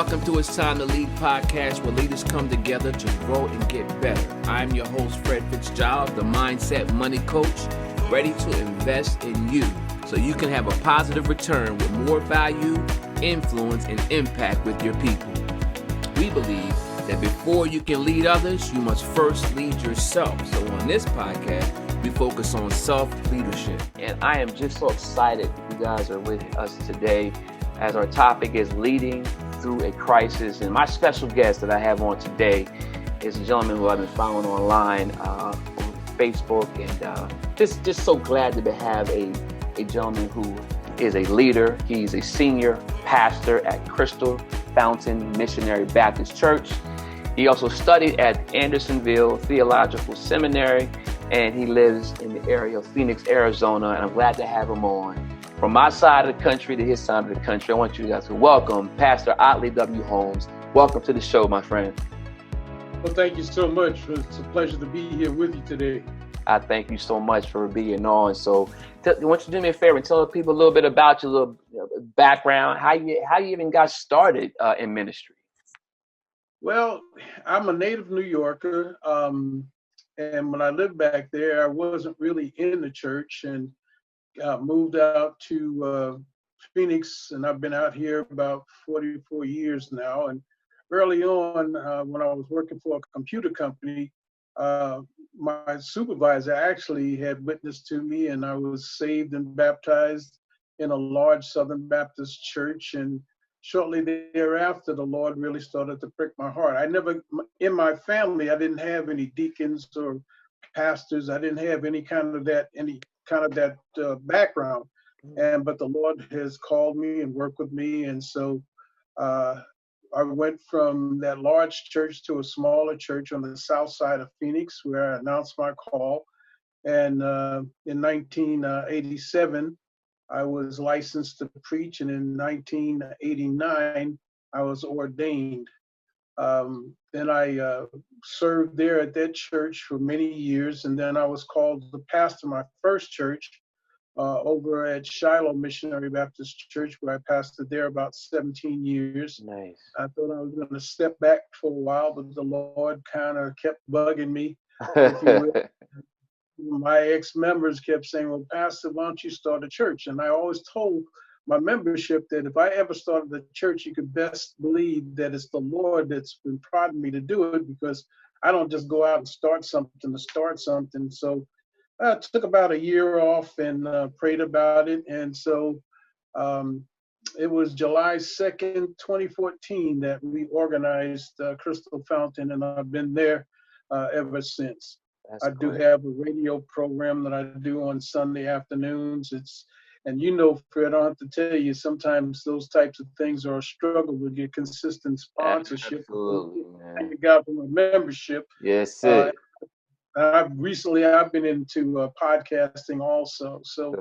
welcome to It's Time to Lead podcast, where leaders come together to grow and get better. I'm your host, Fred Fitzgerald, the Mindset Money Coach, ready to invest in you so you can have a positive return with more value, influence, and impact with your people. We believe that before you can lead others, you must first lead yourself. So on this podcast, we focus on self-leadership. And I am just so excited you guys are with us today, as our topic is leading through a crisis. And my special guest that I have on today is a gentleman who I've been following online on Facebook, and just so glad to have a gentleman who is a leader. He's a senior pastor at Crystal Fountain Missionary Baptist Church. He also studied at Andersonville Theological Seminary, and he lives in the area of Phoenix, Arizona, and I'm glad to have him on. From my side of the country to his side of the country, I want you guys to welcome Pastor Ottley W. Holmes. Welcome to the show, my friend. Well, thank you so much. It's a pleasure to be here with you today. I thank you so much for being on. So I want you to do me a favor and tell people a little bit about your little background, how you even got started in ministry. Well, I'm a native New Yorker, and when I lived back there, I wasn't really in the church, and moved out to Phoenix, and I've been out here about 44 years now. And early on, when I was working for a computer company, my supervisor actually had witnessed to me, and I was saved and baptized in a large Southern Baptist church. And shortly thereafter, the Lord really started to prick my heart. In my family, I didn't have any deacons or pastors. I didn't have any kind of that background. But the Lord has called me and worked with me. And so I went from that large church to a smaller church on the south side of Phoenix, where I announced my call. And in 1987, I was licensed to preach. And in 1989, I was ordained. Then I served there at that church for many years. And then I was called to pastor my first church over at Shiloh Missionary Baptist Church, where I pastored there about 17 years. Nice. I thought I was going to step back for a while, but the Lord kind of kept bugging me, if you will. My ex-members kept saying, well, Pastor, why don't you start a church? And I always told my membership that if I ever started a church, you could best believe that it's the Lord that's been prodding me to do it, because I don't just go out and start something to start something. So I took about a year off and prayed about it. And so it was July 2nd, 2014 that we organized Crystal Fountain, and I've been there ever since. I do have a radio program that I do on Sunday afternoons. And Fred, I don't have to tell you, sometimes those types of things are a struggle with your consistent sponsorship. Absolutely, man. You got from a membership. Yes, sir. I've been into podcasting also. So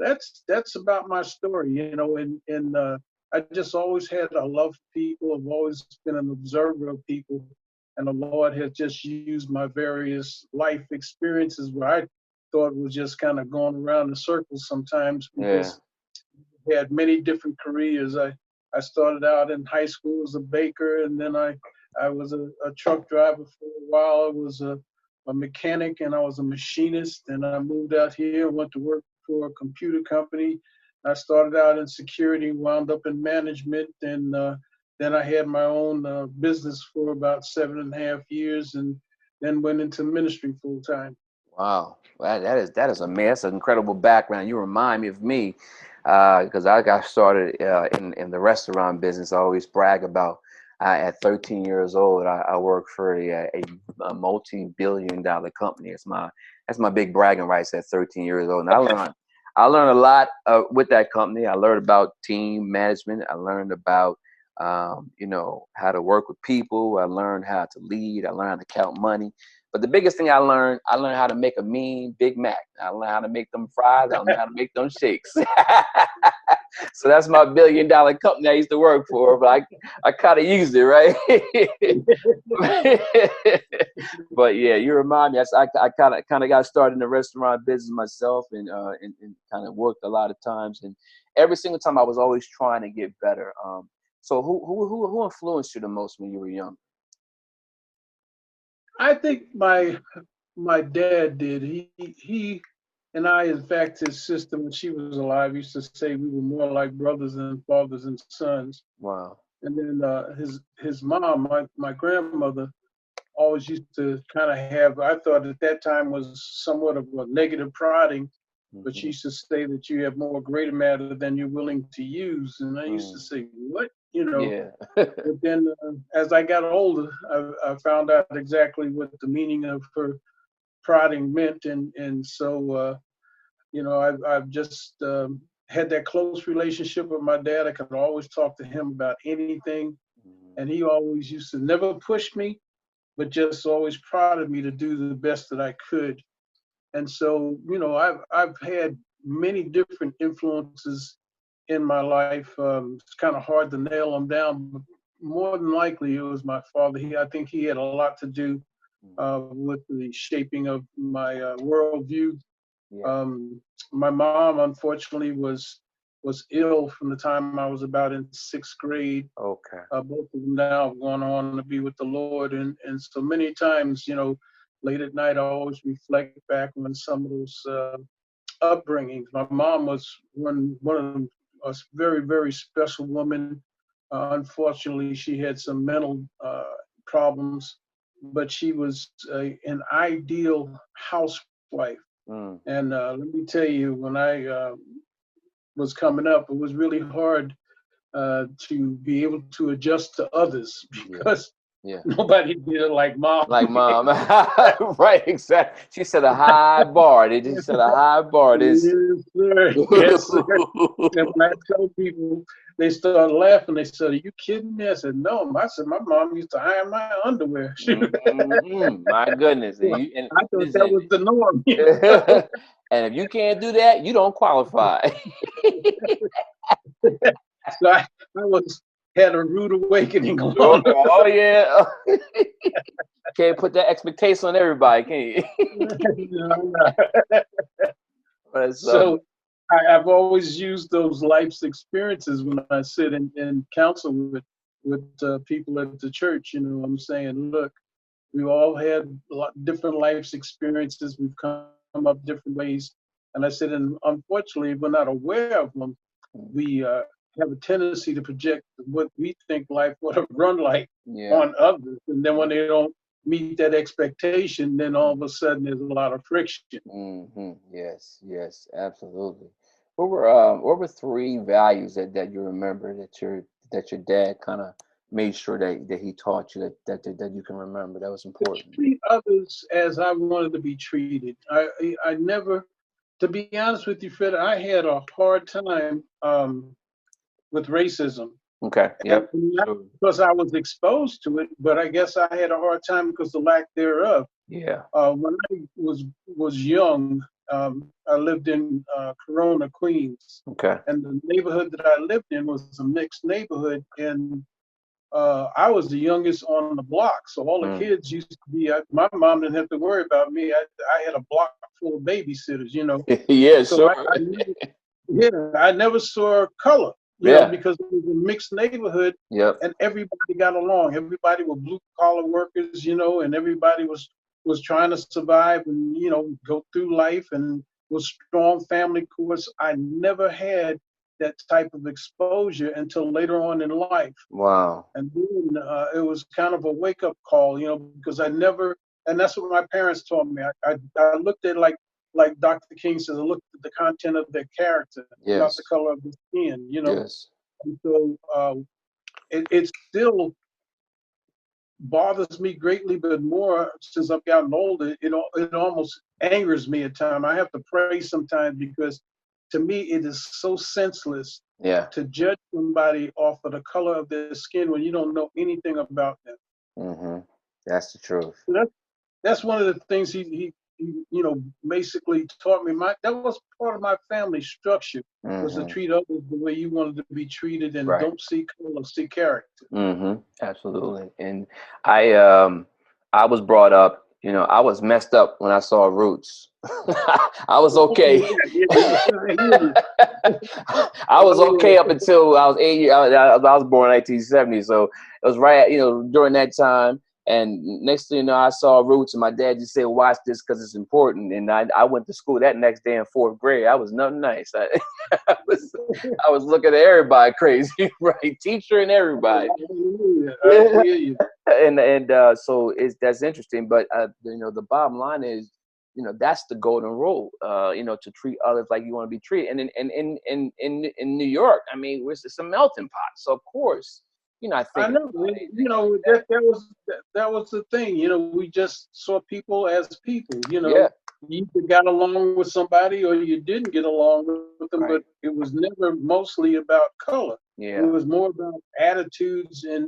that's about my story, and I just always had a love for people. I've always been an observer of people. And the Lord has just used my various life experiences where I thought was just kind of going around in circles sometimes, because I had many different careers. I started out in high school as a baker, and then I was a truck driver for a while. I was a mechanic, and I was a machinist, and I moved out here and went to work for a computer company. I started out in security, wound up in management, and then I had my own business for about 7.5 years, and then went into ministry full time. Wow, that is that's an incredible background. You remind me of me, because I got started in the restaurant business. I always brag about. At 13 years old, I worked for a multi-billion-dollar company. That's my big bragging rights at 13 years old. And I learned a lot with that company. I learned about team management. I learned about how to work with people. I learned how to lead. I learned how to count money. But the biggest thing I learned how to make a mean Big Mac. I learned how to make them fries. I learned how to make them shakes. So that's my $1 billion company I used to work for, but I kind of used it, right? But yeah, you remind me. I kind of got started in the restaurant business myself, and kind of worked a lot of times. And every single time I was always trying to get better. So who influenced you the most when you were young? I think my dad did. He and I, in fact, his sister, when she was alive, used to say we were more like brothers than fathers and sons. Wow. And then his mom, my grandmother, always used to kind of have, I thought at that time was somewhat of a negative prodding, but she Mm-hmm. used to say that you have more greater matter than you're willing to use. And I used to say, what? Yeah. But then as I got older, I found out exactly what the meaning of her prodding meant. And so, I've just had that close relationship with my dad. I could always talk to him about anything. And he always used to never push me, but just always prodded me to do the best that I could. And so, I've had many different influences in my life. It's kind of hard to nail them down, but more than likely it was my father. I think he had a lot to do with the shaping of my worldview. Yeah. My mom, unfortunately, was ill from the time I was about in sixth grade. Okay. Both of them now have gone on to be with the Lord, and so many times, late at night, I always reflect back on some of those upbringings. My mom was one of a very, very special woman. Unfortunately, she had some mental problems, but she was an ideal housewife. Mm. And let me tell you, when I was coming up, it was really hard to be able to adjust to others Yeah. because Yeah. nobody did it like mom. Like mom. Right, exactly. She set a high bar. They just set a high bar. This. Yes, sir. Yes, sir. And when I tell people, they start laughing. They said, "Are you kidding me?" I said, "No." I said, "My mom used to iron my underwear." My goodness. And I thought that listen, was the norm. and if you can't do that, you don't qualify. So I had a rude awakening Oh, along. oh, yeah. Can't put that expectation on everybody, can you? But So I've always used those life's experiences when I sit and counsel with people at the church. I'm saying, look, we all had different life's experiences. We've come up different ways. And I said, and unfortunately, if we're not aware of them, we have a tendency to project what we think life would have run like yeah. on others. And then when they don't meet that expectation, then all of a sudden there's a lot of friction. Yes, yes, absolutely. What were three values that you remember that your dad kind of made sure that he taught you that you can remember that was important? Treat others as I wanted to be treated. I never, to be honest with you, Fred, I had a hard time with racism. Okay. And Yep. not Sure. because I was exposed to it, but I guess I had a hard time because the lack thereof. Yeah. When I was young, I lived in Corona, Queens, Okay. and the neighborhood that I lived in was a mixed neighborhood, and I was the youngest on the block, so all the kids used to be. My mom didn't have to worry about me. I had a block full of babysitters. Yeah. So Sure. I never saw color, Yeah. because it was a mixed neighborhood Yep. and everybody got along. Everybody were blue collar workers, and everybody was trying to survive and, go through life and was strong family. Course, I never had that type of exposure until later on in life. Wow. And then it was kind of a wake up call, because I never, and that's what my parents taught me. I looked at like Dr. King says, I looked at the content of their character, not the Yes. color of the skin, Yes. And so it still bothers me greatly, but more since I've gotten older, it almost angers me at times. I have to pray sometimes because to me it is so senseless Yeah. to judge somebody off of the color of their skin when you don't know anything about them. That's the truth. So that's one of the things he basically taught me. That was part of my family structure, was to treat others the way you wanted to be treated, and Right. don't see color, see character. Absolutely. And I was brought up You know, I was messed up when I saw Roots. I was okay. Oh, yeah, yeah, I hear you. I was Oh, okay up until I was 8 years. I was born in 1970, so it was right, during that time. And next thing you know, I saw Roots, and my dad just said, "Watch this because it's important." And I went to school that next day in fourth grade. I was nothing nice. I was I was looking at everybody crazy, right? Teacher and everybody. I hear you. And so that's interesting. But the bottom line is, that's the golden rule. To treat others like you want to be treated. And in New York, I mean, it's a melting pot. So of course, I I think know, about anything like that. that was the thing. We just saw people as people. Yeah, You either got along with somebody or you didn't get along with them, but right. it was never mostly about color. It Yeah, was more about attitudes and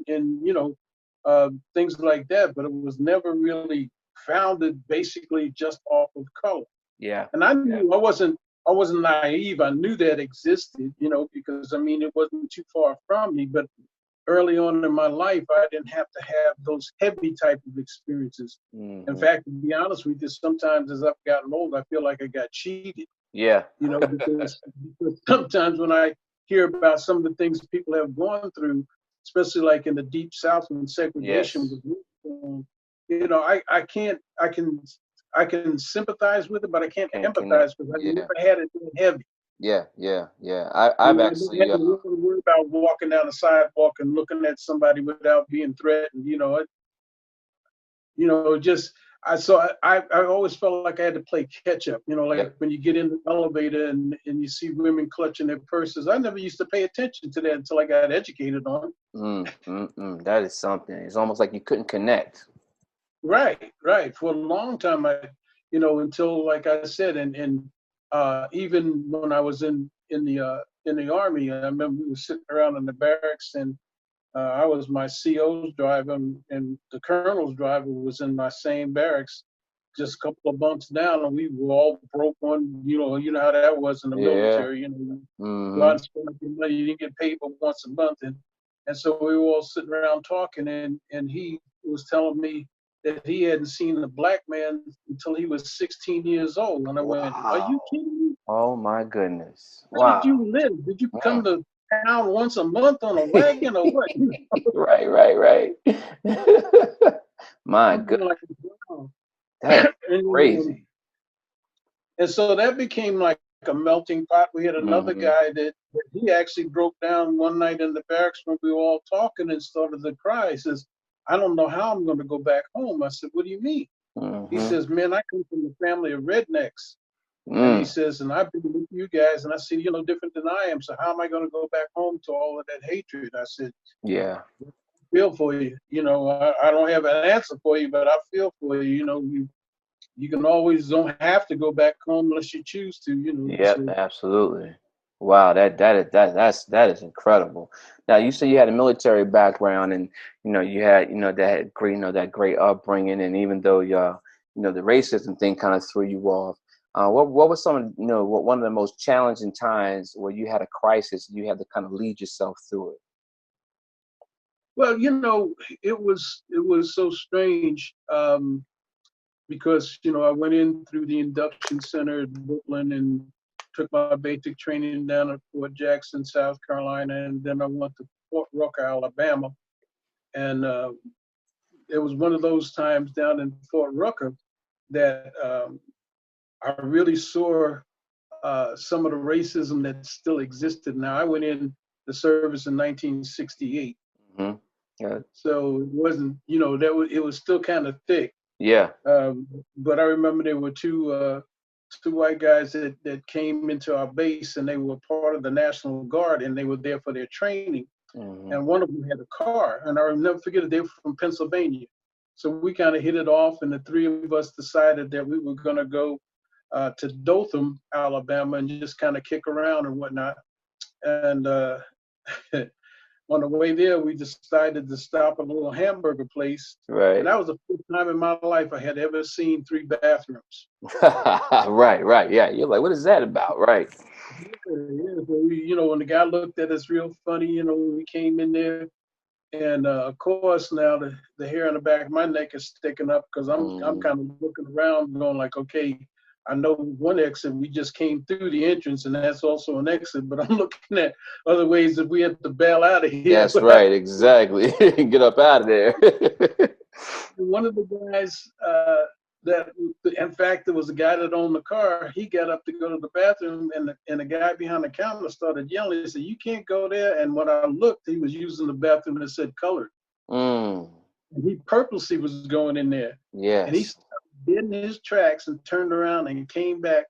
things like that. But it was never really founded basically just off of color. yeah, And I yeah. knew I wasn't naive. I knew that existed, because I mean it wasn't too far from me. But early on in my life, I didn't have to have those heavy type of experiences. In Hmm. fact, to be honest with you, sometimes as I've gotten older, I feel like I got cheated, Yeah, because sometimes when I hear about some of the things people have gone through, especially like in the deep South when segregation yes. was, I can sympathize with it, but I can't Can't connect. empathize because I Yeah, never had it that heavy. yeah, yeah, yeah. I've I don't actually, have to really worry about walking down the sidewalk and looking at somebody without being threatened. Just I always felt like I had to play catch up. yeah. Like when you get in the elevator and you see women clutching their purses. I never used to pay attention to that until I got educated on it. That is something. It's almost like you couldn't connect. Right, right. For a long time, until like I said, and even when I was in the army, I remember we were sitting around in the barracks, and I was my CO's driver, and the colonel's driver was in my same barracks, just a couple of bumps down, and we were all broke on. You know how that was in the Yeah. military. Go out Hmm. and spend up your money. You didn't get paid but once a month, and so we were all sitting around talking, and he was telling me that he hadn't seen a black man until he was 16 years old, and I went, "Are you Wow. kidding me? Oh my goodness. Where did Wow. you live? Did you come Mm. to town once a month on a wagon or what?" Right, right, right. My I'm goodness, like, wow. that is and, um, crazy. and so that became like a melting pot. We had another Hmm. guy that he actually broke down one night in the barracks when we were all talking and started to cry. He says, "I don't know how I'm going to go back home." I said, "What do you mean?" He Hmm. says, "Man, I come from a family of rednecks." And he Mm. says, "And I've been with you guys, and I see, different than I am. So how am I going to go back home to all of that hatred?" I said, Yeah. "Feel for you. I don't have an answer for you, but I feel for you. You can always don't have to go back home unless you choose to. Yep, So absolutely. Wow, that is incredible. Now you said you had a military background, and you had that great that great upbringing, and even though the racism thing kind of threw you off, what was some one of the most challenging times where you had a crisis, you had to kind of lead yourself through it? well, it was so strange because I went in through the induction center in Brooklyn and took my basic training down at Fort Jackson, South Carolina, and then I went to Fort Rucker, Alabama, and it was one of those times down in Fort Rucker that I really saw some of the racism that still existed. Now, I went in the service in 1968, Hmm. Yeah. so it wasn't, it was still kind of thick. Yeah. But I remember there were two white guys that came into our base, and they were part of the National Guard, and they were there for their training. Hmm. And one of them had a car, and I'll never forget it. They were from Pennsylvania, so we kind of hit it off, and the three of us decided that we were going to go to Dothan, Alabama, and just kind of kick around and whatnot. And on the way there, we decided to stop at a little hamburger place, and Right. that was the first time in my life I had ever seen three bathrooms. Right. Right. Yeah. You're like, what is that about? Right. Yeah, yeah. So when the guy looked at us real funny, when we came in there, And of course, now the hair on the back of my neck is sticking up because I'm kind of looking around, going like, okay, I know one exit. We just came through the entrance, and that's also an exit. But I'm looking at other ways that we have to bail out of here. That's right, exactly. Get up out of there. One of the guys that, in fact, there was a guy that owned the car. He got up to go to the bathroom, and the guy behind the counter started yelling. He said, "You can't go there." And when I looked, he was using the bathroom that said colored. Mm. And he purposely was going in there. And he Yes. stopped dead in his tracks and turned around and came back,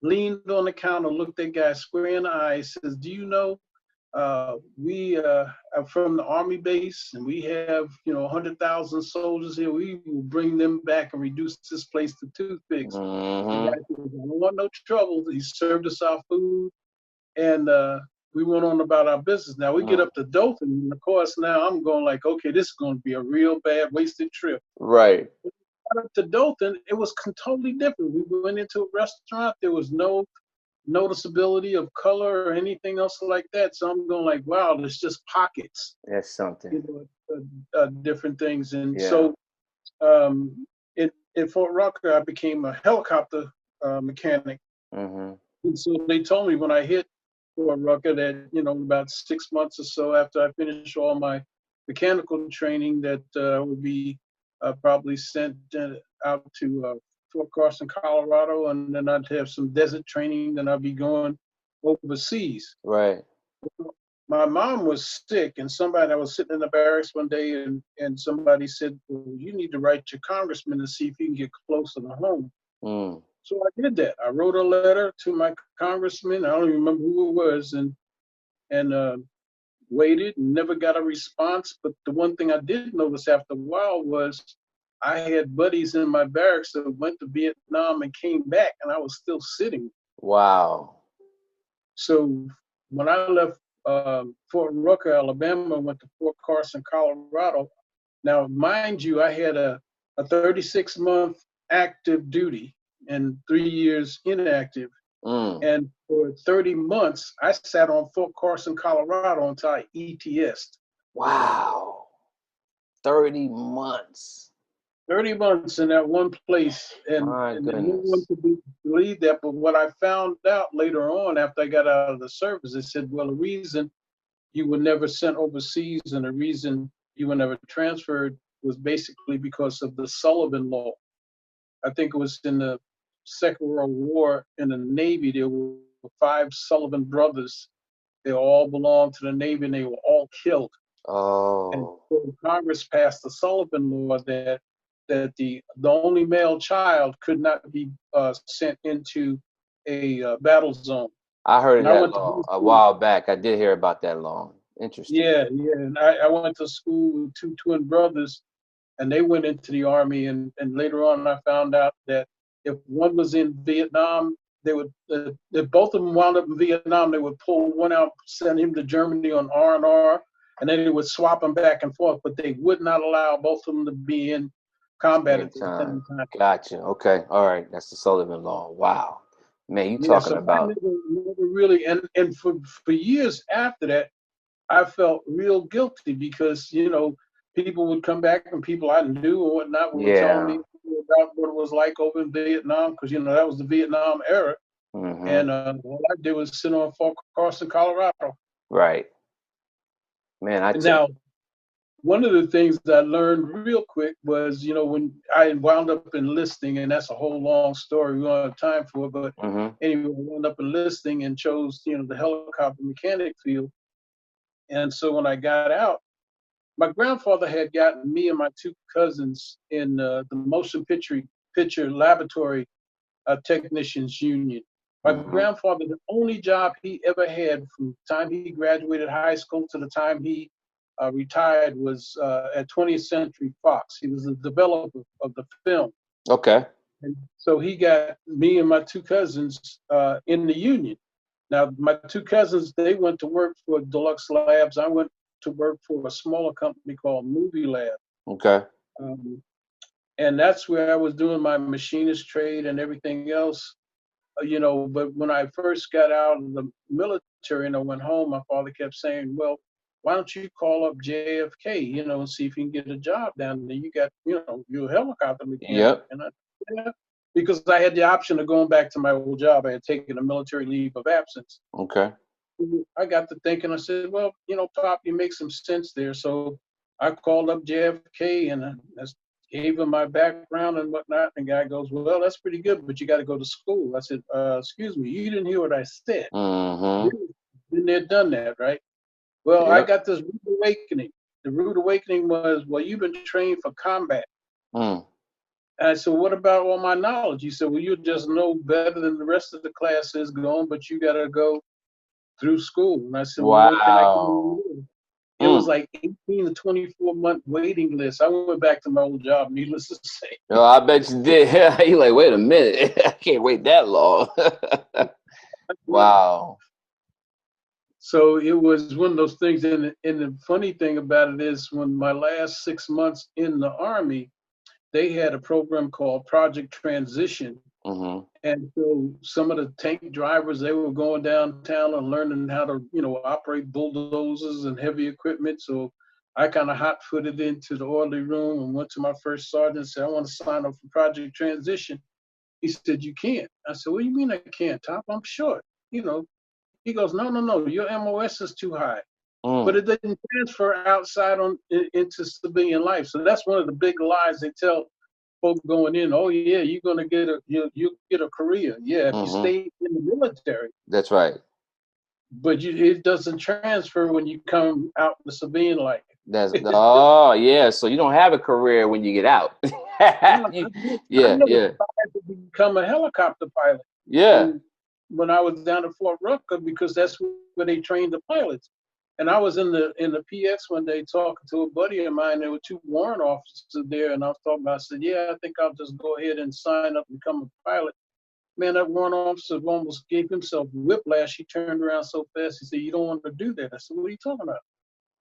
leaned on the counter, looked that guy square in the eye, says, "Do you know we are from the Army base, and we have 100,000 soldiers here. We will bring them back and reduce this place to toothpicks." The guy said, "I don't want no trouble." He served us our food, and we went on about our business. Now we get up to Dothan, and of course now I'm going like, okay, this is going to be a real bad wasted trip. Right. When we got up to Dothan, it was totally different. We went into a restaurant. There was no noticeability of color or anything else like that. So I'm going like, wow, there's just pockets, That's something. different things. And Yeah. so in Fort Rucker, I became a helicopter mechanic. Mm-hmm. And so they told me when I hit Fort Rucker that, about 6 months or so after I finished all my mechanical training, that I would be probably sent out to Fort Carson, Colorado, and then I'd have some desert training. Then I'd be going overseas. Right. My mom was sick, and I was sitting in the barracks one day, and somebody said, "Well, you need to write your congressman to see if you can get closer to home." Mm. So I did that. I wrote a letter to my congressman. I don't even remember who it was, and waited and never got a response. But the one thing I did notice after a while was I had buddies in my barracks that went to Vietnam and came back, and I was still sitting. Wow. So when I left Fort Rucker, Alabama, went to Fort Carson, Colorado. Now, mind you, I had a 36-month active duty and 3 years inactive. And for 30 months, I sat on Fort Carson, Colorado until I ETS'd. Wow. 30 months. 30 months in that one place. My and no goodness. one could believe that. But what I found out later on after I got out of the service, they said, well, the reason you were never sent overseas and the reason you were never transferred was basically because of the Sullivan Law. I think it was in the Second World War in the Navy. There were 5 Sullivan brothers. They all belonged to the Navy, and they were all killed. Oh. And so Congress passed the Sullivan Law that the only male child could not be sent into a battle zone. I heard of And I that went to law high a school. while back. I did hear about that law. Interesting. Yeah. And I went to school with 2 twin brothers, and they went into the Army. And later on, I found out that if one was in Vietnam, they would, if both of them wound up in Vietnam, they would pull one out, send him to Germany on R&R, and then they would swap them back and forth. But they would not allow both of them to be in combat at the same time. Gotcha. Okay. All right. That's the Sullivan Law. Wow. Man, you Yeah, talking so about. I never really, and for years after that, I felt real guilty because, people would come back and people I knew or whatnot would tell me about what it was like over in Vietnam because, that was the Vietnam era. Mm-hmm. And all I did was sit on Fort Carson, Colorado. Right. Man, Now, one of the things that I learned real quick was, when I wound up enlisting, and that's a whole long story, we don't have time for it, but anyway, I wound up enlisting and chose, the helicopter mechanic field. And so when I got out, my grandfather had gotten me and my 2 cousins in the motion picture laboratory technicians union. My grandfather, the only job he ever had from the time he graduated high school to the time he retired was at 20th Century Fox. He was the developer of the film. Okay. And so he got me and my 2 cousins in the union. Now, my 2 cousins, they went to work for Deluxe Labs. I went to work for a smaller company called Movie Lab. Okay. And that's where I was doing my machinist trade and everything else. But when I first got out of the military and I went home, my father kept saying, well, why don't you call up JFK, and see if you can get a job down there? You got, you're a helicopter mechanic. Yep. And yeah, because I had the option of going back to my old job. I had taken a military leave of absence. Okay. I got to thinking, I said, well, Pop, you make some sense there. So I called up JFK and I gave him my background and whatnot. And the guy goes, well, that's pretty good, but you got to go to school. I said, excuse me, you didn't hear what I said. Mm-hmm. Been there, done that, right? Well, I Yep. got this rude awakening. The rude awakening was, well, you've been trained for combat. Mm. And I said, what about all my knowledge? He said, well, you just know better than the rest of the class is going, but you got to go through school. And I said, well, when can I come Wow. in? It was like 18 to 24-month waiting list. I went back to my old job, needless to say. No, I bet you did. You like, wait a minute. I can't wait that long. Wow. So it was one of those things. And the funny thing about it is when my last 6 months in the Army, they had a program called Project Transition. Mm-hmm. And so some of the tank drivers, they were going downtown and learning how to, operate bulldozers and heavy equipment. So I kind of hot-footed into the orderly room and went to my first sergeant and said, I want to sign up for Project Transition. He said, you can't. I said, what do you mean I can't, Top? I'm short. He goes, no, your MOS is too high. But it didn't transfer outside into civilian life. So that's one of the big lies they tell folk going in. Oh yeah, you're gonna get you get a career. Yeah, if you stay in the military. That's right. But it doesn't transfer when you come out in the civilian life. Oh yeah. So you don't have a career when you get out. I Yeah. to become a helicopter pilot. Yeah. And when I was down at Fort Rucker, because that's where they trained the pilots. And I was in the PX one day talking to a buddy of mine. There were two warrant officers there, and I was talking about. I said, "Yeah, I think I'll just go ahead and sign up and become a pilot." Man, that warrant officer almost gave himself whiplash. He turned around so fast. He said, "You don't want to do that." I said, "What are you talking about?"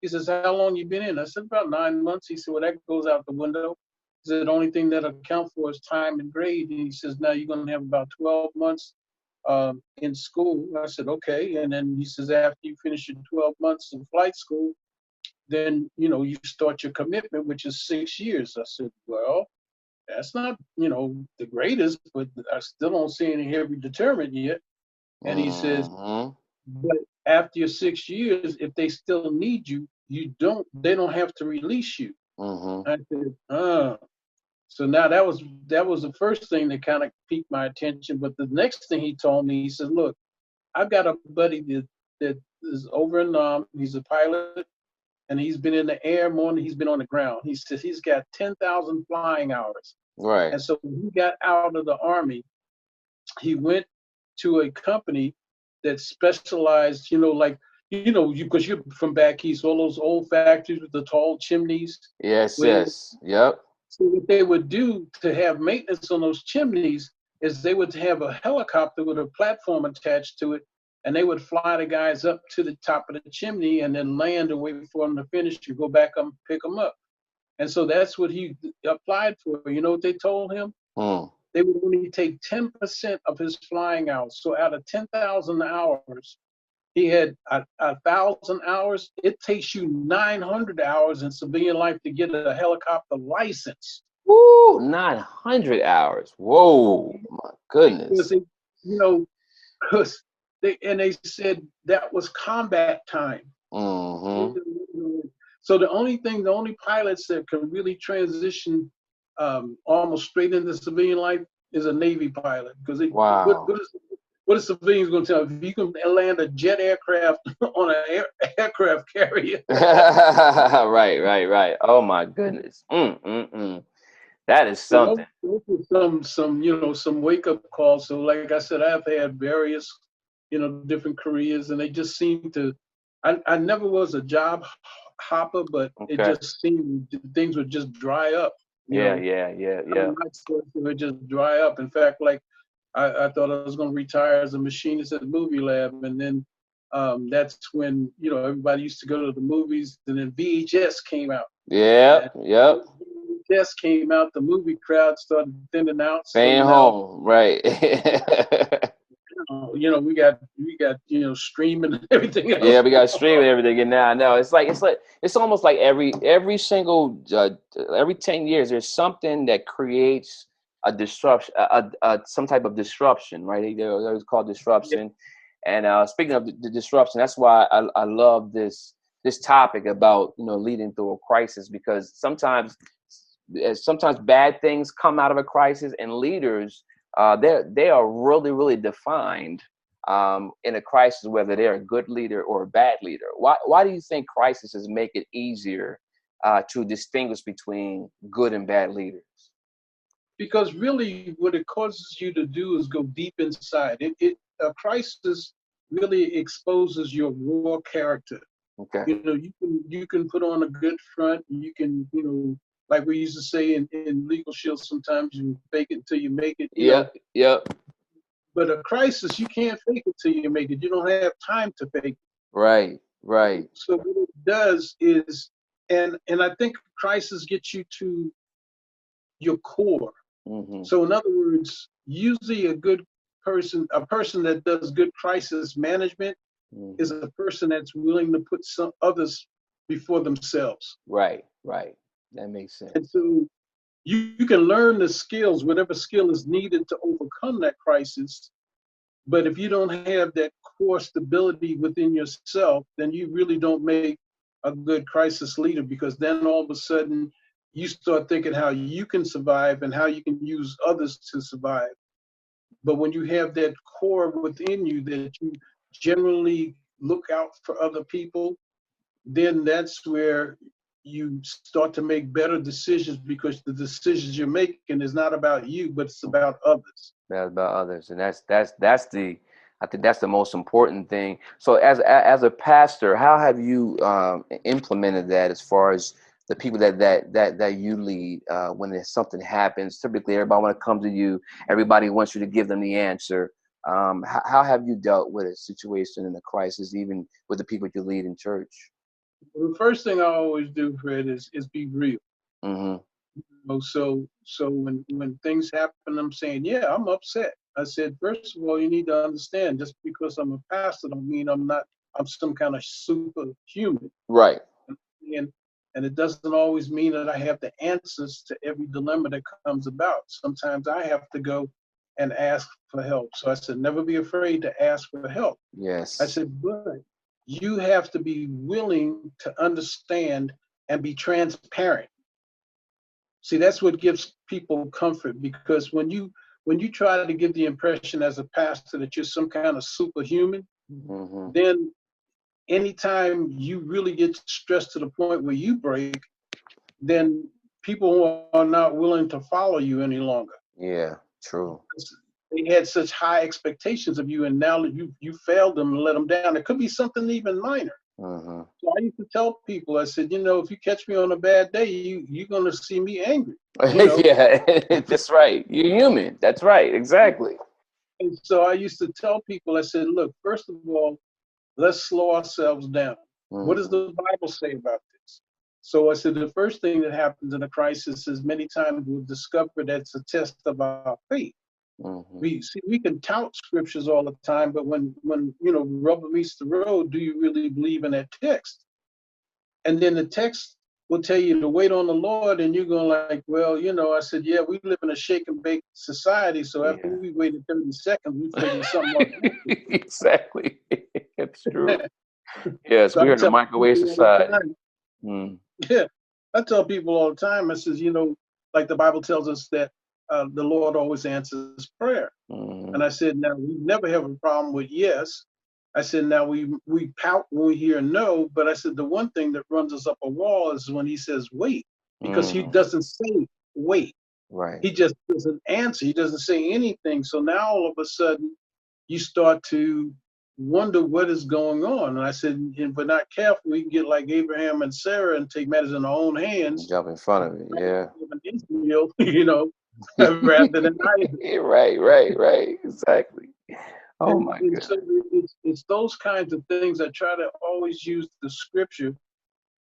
He says, "How long you been in?" I said, "About 9 months." He said, "Well, that goes out the window." He said, "The only thing that'll count for is time and grade." And he says, "Now you're going to have about 12 months in school." I said, okay. And then he says, after you finish your 12 months in flight school, then, you start your commitment, which is 6 years. I said, well, that's not, the greatest, but I still don't see any heavy deterrent yet. And he says, but after your 6 years, if they still need you, they don't have to release you. I said, So now that was the first thing that kind of piqued my attention. But the next thing he told me, he said, look, I've got a buddy that is over in he's a pilot, and he's been in the air more than he's been on the ground. He says he's got 10,000 flying hours. Right. And so when he got out of the Army, he went to a company that specialized, because you're from back east, all those old factories with the tall chimneys. Yes. Yep. So what they would do to have maintenance on those chimneys is they would have a helicopter with a platform attached to it, and they would fly the guys up to the top of the chimney and then land and wait for them to finish to go back up and pick them up. And so that's what he applied for. You know what they told him? They would only take 10% of his flying hours. So out of 10,000 hours, he had 1,000 hours. It takes you 900 hours in civilian life to get a helicopter license. Woo, 900 hours. Whoa, my goodness. Because they said that was combat time. So the only pilots that can really transition almost straight into civilian life is a Navy pilot. Because what are civilians going to tell you? If you can land a jet aircraft on an aircraft carrier. Right. Oh my goodness. That is something. Some wake up calls. So like I said, I've had various, different careers, and they just seem to. I never was a job hopper, but it just seemed things would just dry up. Yeah. It would just dry up. In fact, like. I thought I was going to retire as a machinist at the movie lab. And then that's when, everybody used to go to the movies, and then VHS came out. Yep. VHS came out, the movie crowd started thinning out. Staying home, right. we got streaming and everything else. Yeah, we got streaming everything, and now I know it's almost like every single every 10 years there's something that creates a disruption, some type of disruption, right? It's called Yeah. disruption. And speaking of the disruption, that's why I love this topic about leading through a crisis, because sometimes bad things come out of a crisis, and leaders they are really defined in a crisis, whether they're a good leader or a bad leader. Why do you think crises make it easier to distinguish between good and bad leaders? Because really what it causes you to do is go deep inside. A crisis really exposes your raw character. Okay. You can put on a good front. You can, like we used to say in legal shield, sometimes you fake it till you make it. Yep. But a crisis, you can't fake it till you make it. You don't have time to fake it. Right. So what it does is, and I think crisis gets you to your core. Mm-hmm. So in other words, usually a person that does good crisis management is a person that's willing to put some others before themselves. Right. That makes sense. And so you can learn the skills, whatever skill is needed to overcome that crisis. But if you don't have that core stability within yourself, then you really don't make a good crisis leader, because then all of a sudden you start thinking how you can survive and how you can use others to survive. But when you have that core within you that you generally look out for other people, then that's where you start to make better decisions, because the decisions you're making is not about you, but it's about others. That's about others, and I think that's the most important thing. So as a pastor, how have you implemented that as far as the people that you lead when there's something happens? Typically, everybody want to come to you. Everybody wants you to give them the answer. How have you dealt with a situation in a crisis, even with the people you lead in church? The first thing I always do, Fred, is be real. Mm-hmm. So when things happen, I'm saying, yeah, I'm upset. I said, first of all, you need to understand, just because I'm a pastor don't mean I'm some kind of superhuman. Right. And it doesn't always mean that I have the answers to every dilemma that comes about. Sometimes I have to go and ask for help. So I said, never be afraid to ask for help. Yes. I said, but you have to be willing to understand and be transparent. See, that's what gives people comfort, because when you try to give the impression as a pastor that you're some kind of superhuman, Mm-hmm. then anytime you really get stressed to the point where you break, then people are not willing to follow you any longer. Yeah, true. They had such high expectations of you, and now you failed them and let them down. It could be something even minor. Mm-hmm. So I used to tell people, I said, if you catch me on a bad day, you're going to see me angry. Yeah, that's right. You're human. That's right. Exactly. And so I used to tell people, I said, look, first of all, let's slow ourselves down. Mm-hmm. What does the Bible say about this? So I said, the first thing that happens in a crisis is many times we'll discover that it's a test of our faith. Mm-hmm. We can tout scriptures all the time, but when rubber meets the road, do you really believe in that text? And then the text will tell you to wait on the Lord, and you're going like, well, I said, yeah, we live in a shake and bake society, so after we waited 30 seconds, we figured something out. Exactly. It's true. Yes, So we're in a microwave society. Yeah, I tell people all the time, I says, like the Bible tells us that the Lord always answers prayer. Mm-hmm. And I said, now we never have a problem with yes. I said, now we pout when we hear no, but I said, the one thing that runs us up a wall is when he says wait, because he doesn't say wait. Right. He just doesn't answer. He doesn't say anything. So now all of a sudden you start to wonder what is going on. And I said, if we're not careful, we can get like Abraham and Sarah and take matters in our own hands. Jump in front of it, yeah. Rather than Isaac. Right. Exactly. Oh my God. So it's those kinds of things. I try to always use the scripture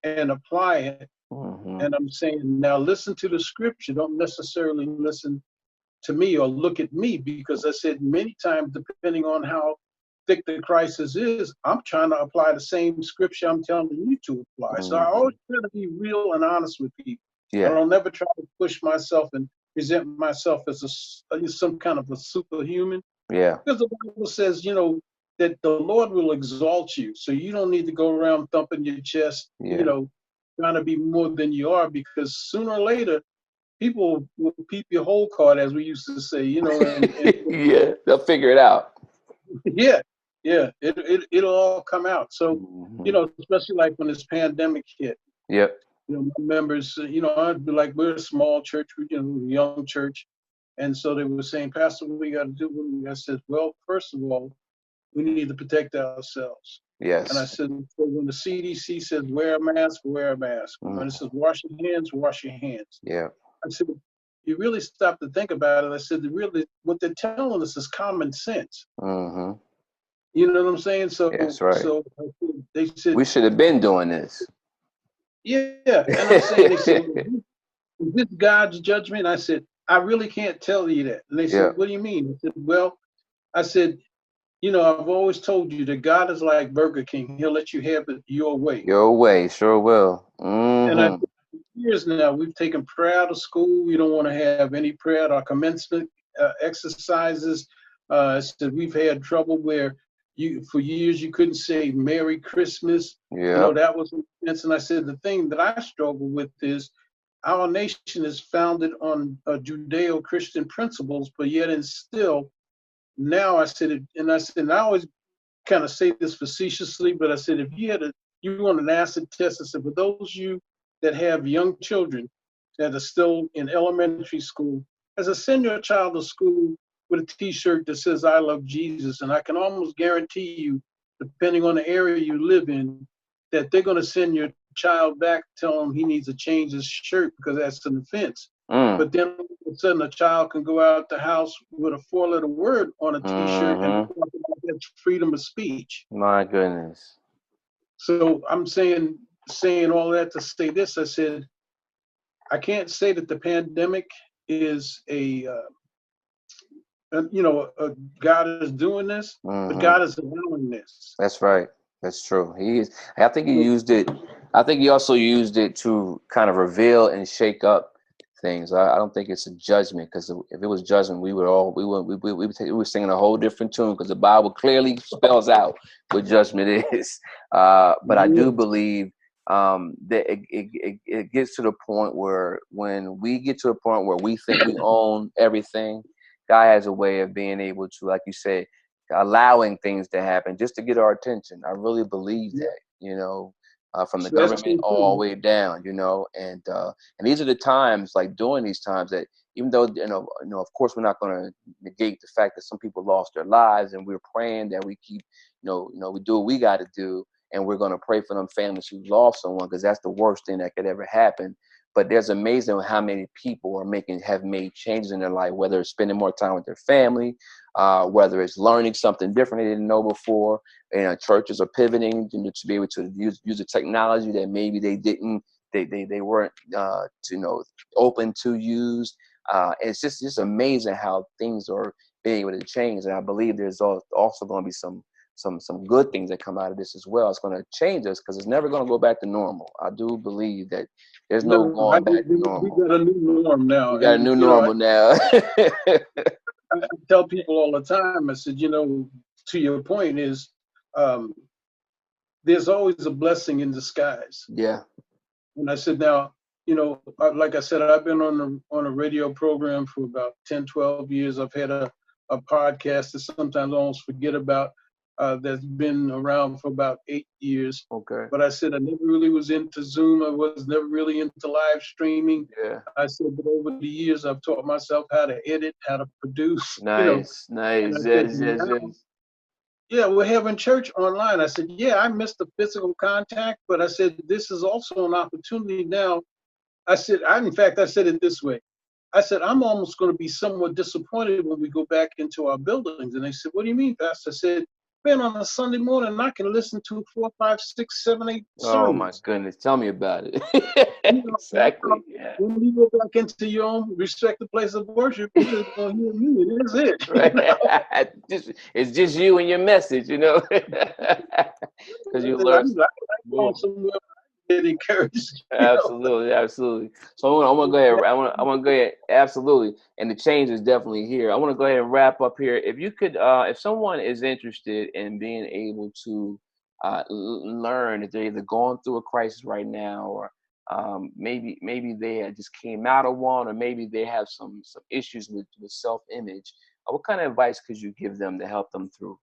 and apply it. Mm-hmm. And I'm saying, now listen to the scripture. Don't necessarily listen to me or look at me, because I said many times, depending on how thick the crisis is, I'm trying to apply the same scripture I'm telling you to apply. So I always try to be real and honest with people. I don't never try to push myself and present myself as some kind of a superhuman. Yeah. Because the Bible says, that the Lord will exalt you. So you don't need to go around thumping your chest, trying to be more than you are, because sooner or later, people will peep your whole card, as we used to say, and Yeah, they'll figure it out. yeah, it'll all come out. So, especially like when this pandemic hit. Yep. My members, I'd be like, we're a small church, young church. And so they were saying, Pastor, what we got to do? I said, well, first of all, we need to protect ourselves. Yes. And I said, so when the CDC says wear a mask, wear a mask. When it says wash your hands, wash your hands. Yeah. I said, you really stop to think about it. I said, really, what they're telling us is common sense. Mm-hmm. You know what I'm saying? So, that's right. So they said, we should have been doing this. Yeah. And I'm saying, they said, is this God's judgment? I said, I really can't tell you that. And they said, what do you mean? I said, well, I've always told you that God is like Burger King. He'll let you have it your way. Your way, sure will. And for years now, we've taken prayer out of school. We don't want to have any prayer at our commencement exercises. So we've had trouble where for years you couldn't say Merry Christmas. Yeah. That was intense. And I said, the thing that I struggle with is our nation is founded on Judeo-Christian principles, but yet and still, now I said, and I always kind of say this facetiously, but I said, if you want an acid test, I said, for those of you that have young children that are still in elementary school, as I send your child to school with a T-shirt that says, I love Jesus, and I can almost guarantee you, depending on the area you live in, that they're going to send your child back, tell him he needs to change his shirt because that's an offense. But then all of a sudden a child can go out the house with a 4-letter word on a T-shirt and that's freedom of speech. My goodness. So I'm saying all that to say this. I said, I can't say that the pandemic is God is doing this, but God is allowing this. That's right. That's true. He is. I think he used it. I think he also used it to kind of reveal and shake up things. I don't think it's a judgment, because if it was judgment, we were singing a whole different tune, because the Bible clearly spells out what judgment is. But I do believe that it gets to the point where when we get to a point where we think we own everything, God has a way of being able to, like you say, allowing things to happen just to get our attention. I really believe that, from the government all the way down, and these are the times, like during these times, that even though, of course, we're not going to negate the fact that some people lost their lives, and we're praying that we keep, we do what we got to do, and we're going to pray for them families who lost someone, because that's the worst thing that could ever happen. But there's amazing how many people have made changes in their life, whether it's spending more time with their family, whether it's learning something different they didn't know before. Churches are pivoting to be able to use the technology that maybe they weren't open to use. It's just amazing how things are being able to change, and I believe there's also going to be some good things that come out of this as well. It's going to change us, because it's never going to go back to normal. I do believe that there's no going back to normal. We got a new norm now. We got a new normal now. I tell people all the time, I said, to your point is, there's always a blessing in disguise. Yeah. And I said, now, like I said, I've been on a radio program for about 10, 12 years. I've had a podcast that sometimes I almost forget about, that's been around for about 8 years. Okay. But I said I never really was into Zoom. I was never really into live streaming. Yeah. I said, but over the years, I've taught myself how to edit, how to produce. Nice. Yes. Yeah, we're having church online. I said, yeah, I missed the physical contact, but I said, this is also an opportunity now. I said it this way. I said, I'm almost going to be somewhat disappointed when we go back into our buildings. And they said, what do you mean, Pastor? I said, been on a Sunday morning and I can listen to 4, 5, 6, 7, 8 Oh my sermons. goodness. Tell me about it. You know, Exactly. Yeah. when you go back into your own respective place of worship, you're just gonna hear me. It is it. Right. It's just you and your message, because you learn I'm going more. somewhere to get encouraged. Absolutely, absolutely. So I'm gonna go ahead. I want to go ahead. Absolutely, and the change is definitely here. I want to go ahead and wrap up here. If you could, if someone is interested in being able to learn, if they're either going through a crisis right now, or maybe they had just came out of one, or maybe they have some issues with self-image. What kind of advice could you give them to help them through?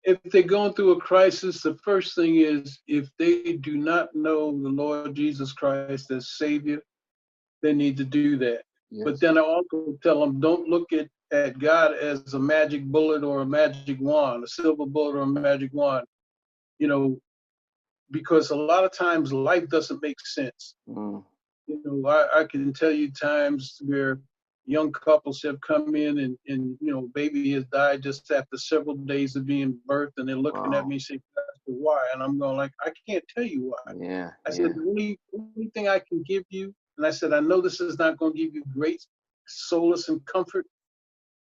If they're going through a crisis, the first thing is if they do not know the Lord Jesus Christ as Savior, they need to do that. But Yes. then I also tell them, don't look at God as a magic bullet or a magic wand, a silver bullet or a magic wand, you know, because a lot of times life doesn't make sense. Mm. You know, I can tell you times where young couples have come in and baby has died just after several days of being birthed, and they're looking at Wow. me and saying, "Pastor, why?" And I'm going like, I can't tell you why. Yeah. I said, Yeah. the only thing I can give you, and I said, I know this is not going to give you great solace and comfort,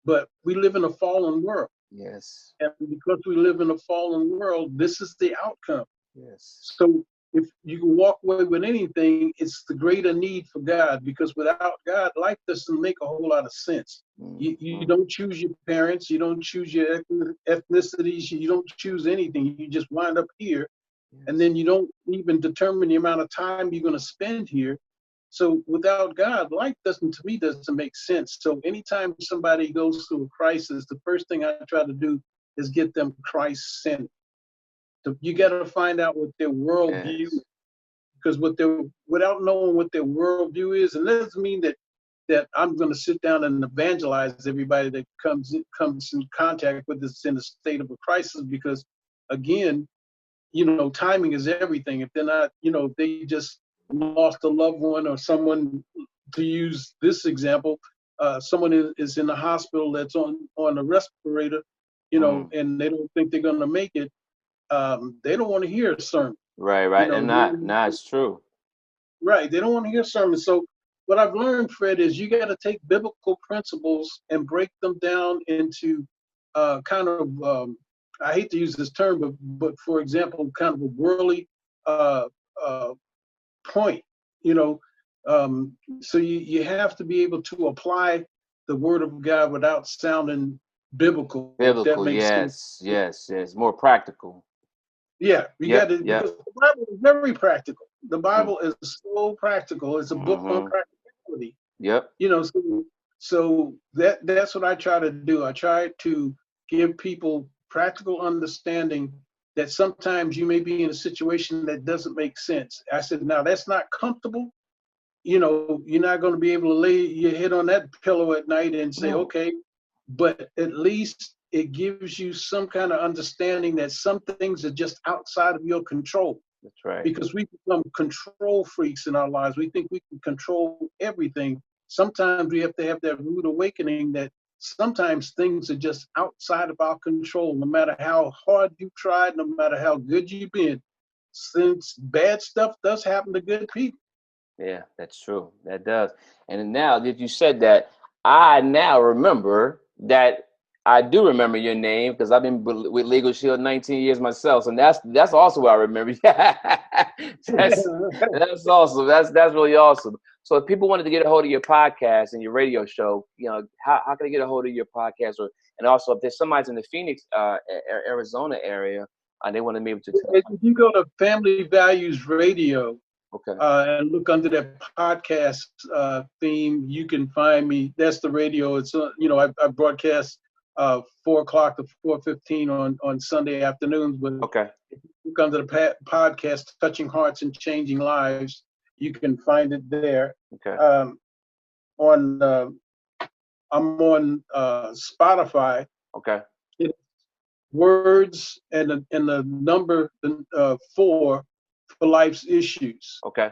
but we live in a fallen world. Yes. And because we live in a fallen world, this is the outcome. Yes. So if you can walk away with anything, it's the greater need for God, because without God, life doesn't make a whole lot of sense. You don't choose your parents, you don't choose your ethnicities, you don't choose anything. You just wind up here, and then you don't even determine the amount of time you're going to spend here. So without God, life doesn't make sense. So anytime somebody goes through a crisis, the first thing I try to do is get them Christ-centered. So you got to find out what their worldview, Yes. because without knowing what their worldview is, and that doesn't mean that I'm going to sit down and evangelize everybody that comes in contact with us in a state of a crisis, because again, timing is everything. If they're not, if they just lost a loved one or someone, to use this example, someone is in the hospital that's on a respirator, and they don't think they're going to make it. They don't want to hear a sermon. Right, right. And it's true. Right. They don't want to hear sermons. So what I've learned, Fred, is you got to take biblical principles and break them down into kind of, I hate to use this term, but for example, kind of a worldly uh, uh, point, you know. So you have to be able to apply the word of God without sounding biblical, if that Biblical, makes sense. yes, yes, yes. More practical. Yeah, we got Yep, to, yep. because the Bible is very practical. The Mm. Bible is so practical. It's a book on practicality. Yep. So that's what I try to do. I try to give people practical understanding that sometimes you may be in a situation that doesn't make sense. I said, now that's not comfortable. You're not going to be able to lay your head on that pillow at night and say, No. okay, but at least it gives you some kind of understanding that some things are just outside of your control. That's right. Because we become control freaks in our lives. We think we can control everything. Sometimes we have to have that rude awakening that sometimes things are just outside of our control. No matter how hard you've tried, no matter how good you've been, since bad stuff does happen to good people. Yeah, that's true. That does. And now that you said that, I now remember that I do remember your name because I've been with Legal Shield 19 years myself, and that's also what I remember. That's awesome. That's really awesome. So if people wanted to get a hold of your podcast and your radio show, how can they get a hold of your podcast? And also if there's somebody's in the Phoenix, Arizona area, and they want to be able to. If you go to Family Values Radio, Okay. and look under that podcast theme, you can find me. That's the radio. It's I broadcast 4:00 to 4:15 on Sunday afternoons. But Okay. if you look under the podcast, Touching Hearts and Changing Lives, you can find it there. Okay. I'm on Spotify. Okay. Words and the number 4 for life's issues. Okay.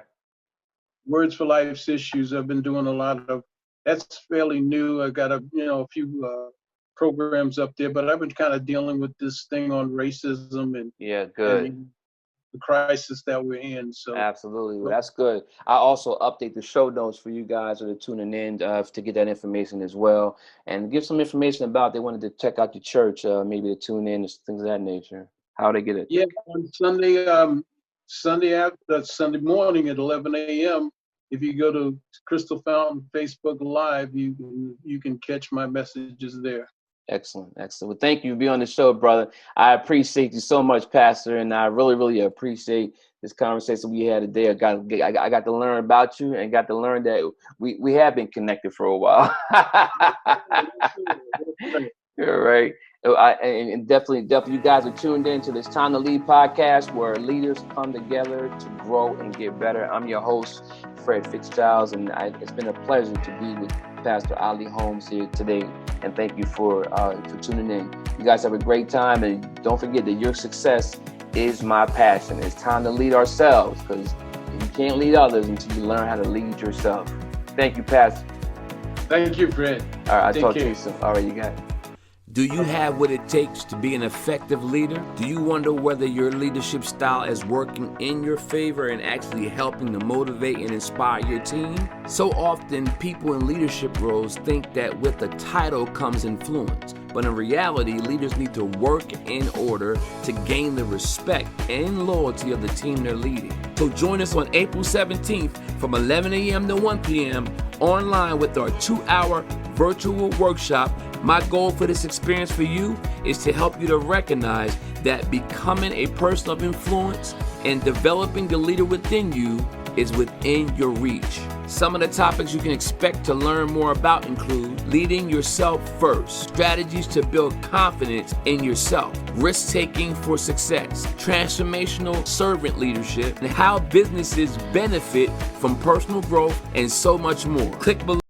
Words for Life's Issues. I've been doing a lot of. That's fairly new. I got a few programs up there, but I've been kind of dealing with this thing on racism and Yeah, good. and the crisis that we're in. So Absolutely. Well, that's good. I also update the show notes for you guys that are tuning in to get that information as well, and give some information about they wanted to check out your church, maybe to tune in, things of that nature. How they get it? yeah, on Sunday morning at 11 a.m. If you go to Crystal Fountain Facebook Live, you can catch my messages there. Excellent. Well, thank you for being on the show, brother. I appreciate you so much, Pastor, and I really, really appreciate this conversation we had today. I got to learn about you and got to learn that we have been connected for a while. You're right. And definitely, you guys are tuned in to this Time to Lead podcast, where leaders come together to grow and get better. I'm your host, Fred Fitzgerald, and it's been a pleasure to be with Pastor Ottley Holmes here today. And thank you for tuning in. You guys have a great time, and don't forget that your success is my passion. It's time to lead ourselves, because you can't lead others until you learn how to lead yourself. Thank you, Pastor. Thank you, Fred. All right, I'll talk to you soon. All right, you got it. Do you have what it takes to be an effective leader? Do you wonder whether your leadership style is working in your favor and actually helping to motivate and inspire your team? So often, people in leadership roles think that with the title comes influence. But in reality, leaders need to work in order to gain the respect and loyalty of the team they're leading. So join us on April 17th from 11 a.m. to 1 p.m. online with our 2-hour virtual workshop. My goal for this experience for you is to help you to recognize that becoming a person of influence and developing the leader within you is within your reach. Some of the topics you can expect to learn more about include leading yourself first, strategies to build confidence in yourself, risk-taking for success, transformational servant leadership, and how businesses benefit from personal growth, and so much more. Click below